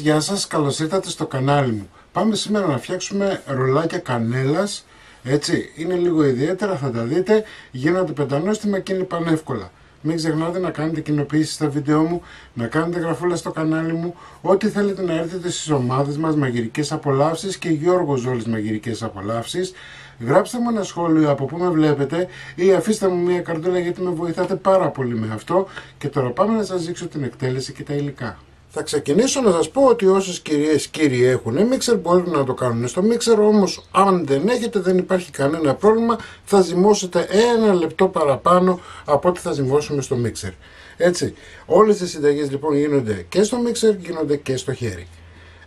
Γεια σας, καλώς ήρθατε στο κανάλι μου. Πάμε σήμερα να φτιάξουμε ρολάκια κανέλας. Έτσι, είναι λίγο ιδιαίτερα, θα τα δείτε. Γίνονται πεντανόστιμα και είναι πανεύκολα. Μην ξεχνάτε να κάνετε κοινοποιήσεις στα βίντεο μου, να κάνετε γραφούλα στο κανάλι μου. Ό,τι θέλετε να έρθετε στις ομάδες μας Μαγειρικές Απολαύσεις και Γιώργος Ζόλης Μαγειρικές Απολαύσεις. Γράψτε μου ένα σχόλιο από που με βλέπετε ή αφήστε μου μια καρτούλα γιατί με βοηθάτε πάρα πολύ με αυτό. Και τώρα πάμε να σας δείξω την εκτέλεση και τα υλικά. Θα ξεκινήσω να σας πω ότι όσες κυρίες κύριοι έχουν μίξερ μπορούν να το κάνουν στο μίξερ, όμως αν δεν έχετε δεν υπάρχει κανένα πρόβλημα, θα ζυμώσετε ένα λεπτό παραπάνω από ό,τι θα ζυμώσουμε στο μίξερ. Έτσι, όλες οι συνταγές λοιπόν γίνονται και στο μίξερ, γίνονται και στο χέρι.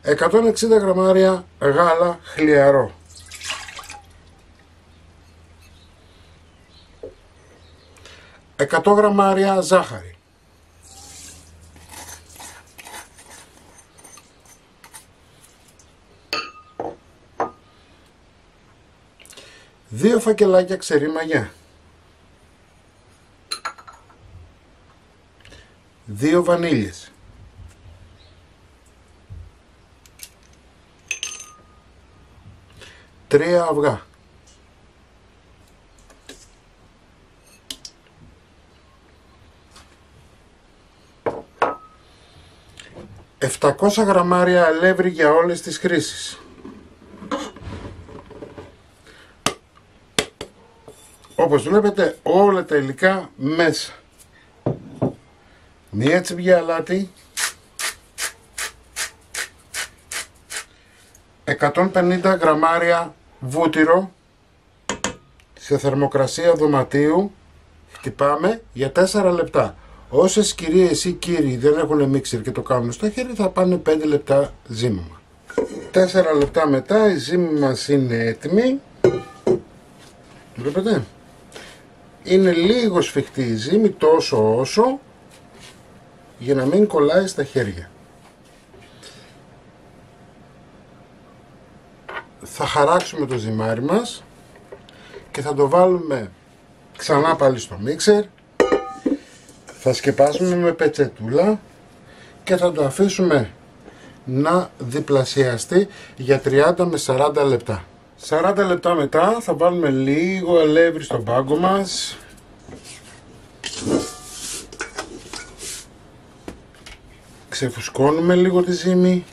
160 γραμμάρια γάλα χλιαρό. 100 γραμμάρια ζάχαρη. 2 φακελάκια ξερή μαγιά, 2 βανίλιες, 3 αυγά, 700 γραμμάρια αλεύρι για όλες τις χρήσεις, όπως βλέπετε όλα τα υλικά μέσα. Μία τσιμπιά αλάτι, 150 γραμμάρια βούτυρο σε θερμοκρασία δωματίου. Χτυπάμε για 4 λεπτά. Όσες κυρίες ή κύριοι δεν έχουν μίξερ και το κάνουν στο χέρι θα πάνε 5 λεπτά ζύμωμα. 4 λεπτά μετά η ζύμη μας είναι έτοιμη. Βλέπετε. Είναι λίγο σφιχτή η ζύμη, τόσο όσο, για να μην κολλάει στα χέρια. Θα χαράξουμε το ζυμάρι μας και θα το βάλουμε ξανά πάλι στο μίξερ. Θα σκεπάσουμε με πετσετούλα και θα το αφήσουμε να διπλασιαστεί για 30 με 40 λεπτά. 40 λεπτά μετά θα βάλουμε λίγο αλεύρι στον πάγκο μας. Ξεφουσκώνουμε λίγο τη ζύμη.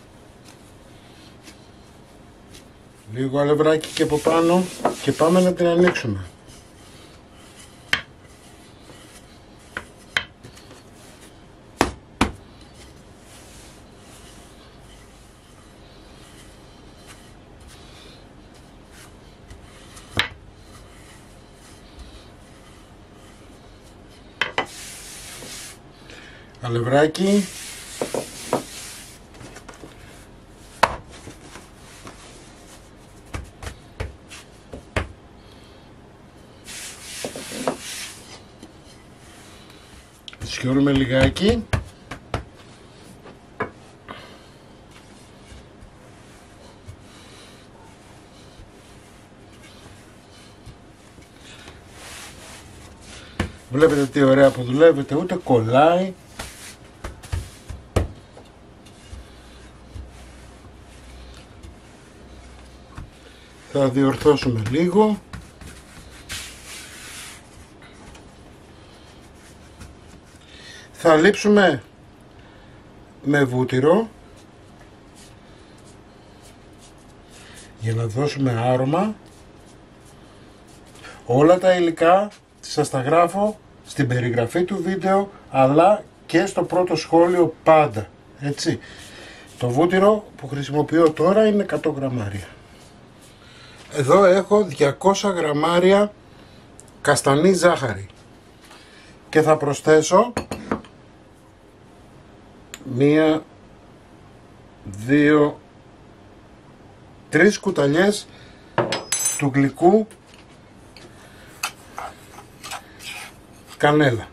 Λίγο αλευράκι και από πάνω και πάμε να την ανοίξουμε. Αλευράκι, σιωρούμε λιγάκι, βλέπετε τι ωραία που δουλεύετε, ούτε κολλάει. Θα διορθώσουμε λίγο. Θα λείψουμε με βούτυρο για να δώσουμε άρωμα. Όλα τα υλικά σας τα γράφω στην περιγραφή του βίντεο αλλά και στο πρώτο σχόλιο πάντα. Έτσι. Το βούτυρο που χρησιμοποιώ τώρα είναι 100 γραμμάρια. Εδώ έχω 200 γραμμάρια καστανή ζάχαρη και θα προσθέσω 1, 2, 3 κουταλιές του γλυκού κανέλα.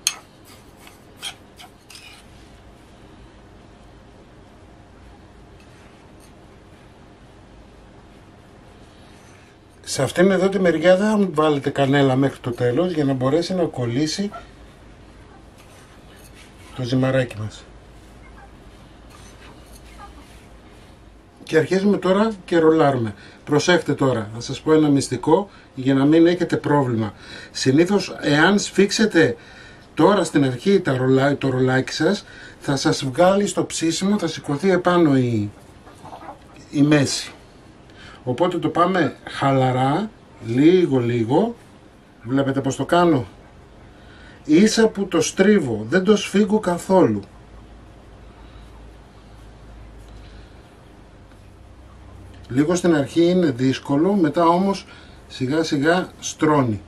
Σε αυτήν εδώ τη μεριά δεν θα βάλετε κανέλα μέχρι το τέλος για να μπορέσει να κολλήσει το ζυμαράκι μας. Και αρχίζουμε τώρα και ρολάρουμε. Προσέχτε τώρα, θα σας πω ένα μυστικό για να μην έχετε πρόβλημα. Συνήθως εάν σφίξετε τώρα στην αρχή το ρολάκι σας, θα σας βγάλει στο ψήσιμο, θα σηκωθεί επάνω η μέση. Οπότε το πάμε χαλαρά, λίγο. Βλέπετε πως το κάνω. Ίσα που το στρίβω, δεν το σφίγγω καθόλου. Λίγο στην αρχή είναι δύσκολο, μετά όμως σιγά σιγά στρώνει.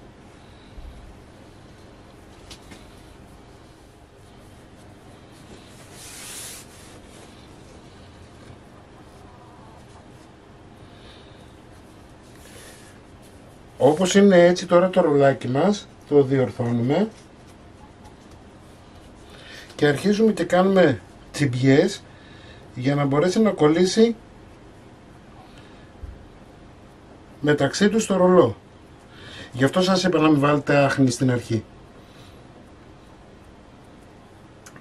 Όπως είναι έτσι τώρα το ρολάκι μας, το διορθώνουμε και αρχίζουμε και κάνουμε τσιμπιές για να μπορέσει να κολλήσει μεταξύ τους το ρολό. Γι' αυτό σας είπα να μην βάλετε άχνη στην αρχή.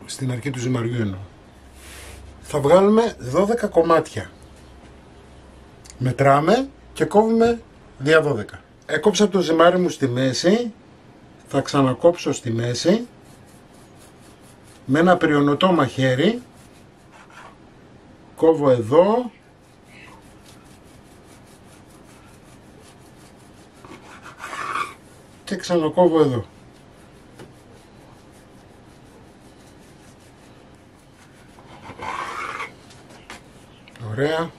Στην αρχή του ζυμαριού εννοώ. Θα βγάλουμε 12 κομμάτια. Μετράμε και κόβουμε δια 12. Έκοψα το ζυμάρι μου στη μέση. Θα ξανακόψω στη μέση με ένα πριονωτό μαχαίρι. Κόβω εδώ και ξανακόβω εδώ. Ωραία.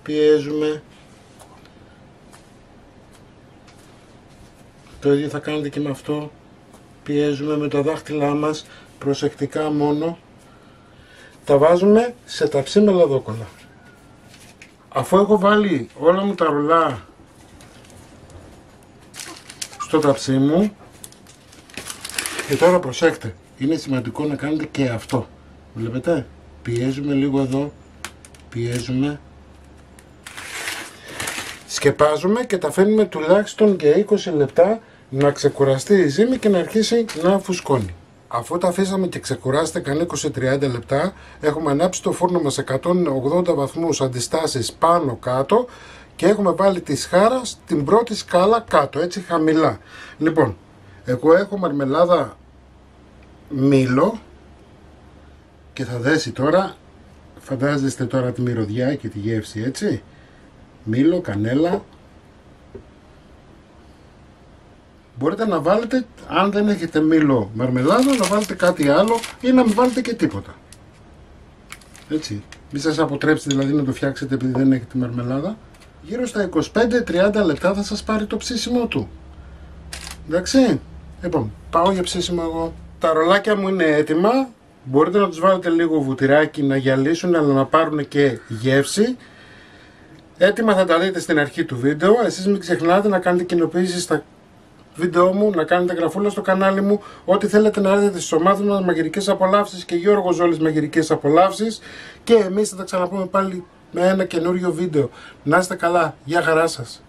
Πιέζουμε. Το ίδιο θα κάνετε και με αυτό. Πιέζουμε με τα δάχτυλά μας, προσεκτικά μόνο. Τα βάζουμε σε ταψί με λαδόκολλα. Αφού έχω βάλει όλα μου τα ρολά στο ταψί μου, και τώρα προσέξτε, είναι σημαντικό να κάνετε και αυτό. Βλέπετε, πιέζουμε λίγο εδώ, πιέζουμε, σκεπάζουμε και τα αφήνουμε τουλάχιστον και 20 λεπτά να ξεκουραστεί η ζύμη και να αρχίσει να φουσκώνει. Αφού τα αφήσαμε και ξεκουράστηκαν 20-30 λεπτά, έχουμε ανάψει το φούρνο μας 180 βαθμούς αντιστάσεις πάνω κάτω και έχουμε βάλει τη σχάρα στην πρώτη σκάλα κάτω, έτσι χαμηλά. Λοιπόν, εγώ έχω μαρμελάδα μήλο και θα δέσει τώρα, φαντάζεστε τώρα τη μυρωδιά και τη γεύση, έτσι. Μήλο, κανέλα. Μπορείτε να βάλετε, αν δεν έχετε μήλο μαρμελάδα, να βάλετε κάτι άλλο ή να μην βάλετε και τίποτα. Έτσι. Μην σας αποτρέψει δηλαδή να το φτιάξετε επειδή δεν έχετε μαρμελάδα. Γύρω στα 25-30 λεπτά θα σας πάρει το ψήσιμο του. Εντάξει. Λοιπόν, πάω για ψήσιμο εγώ. Τα ρολάκια μου είναι έτοιμα. Μπορείτε να τους βάλετε λίγο βουτυράκι να γυαλίσουν, αλλά να πάρουν και γεύση. Έτοιμα θα τα δείτε στην αρχή του βίντεο. Εσείς μην ξεχνάτε να κάνετε κοινοποιήσεις στα βίντεο μου, να κάνετε γραφούλα στο κανάλι μου, ό,τι θέλετε να έρθετε στις ομάδες μας, Μαγειρικές Απολαύσεις και Γιώργος Ζόλης Μαγειρικές Απολαύσεις, και εμείς θα τα ξαναπούμε πάλι με ένα καινούριο βίντεο. Να είστε καλά, γεια χαρά σας.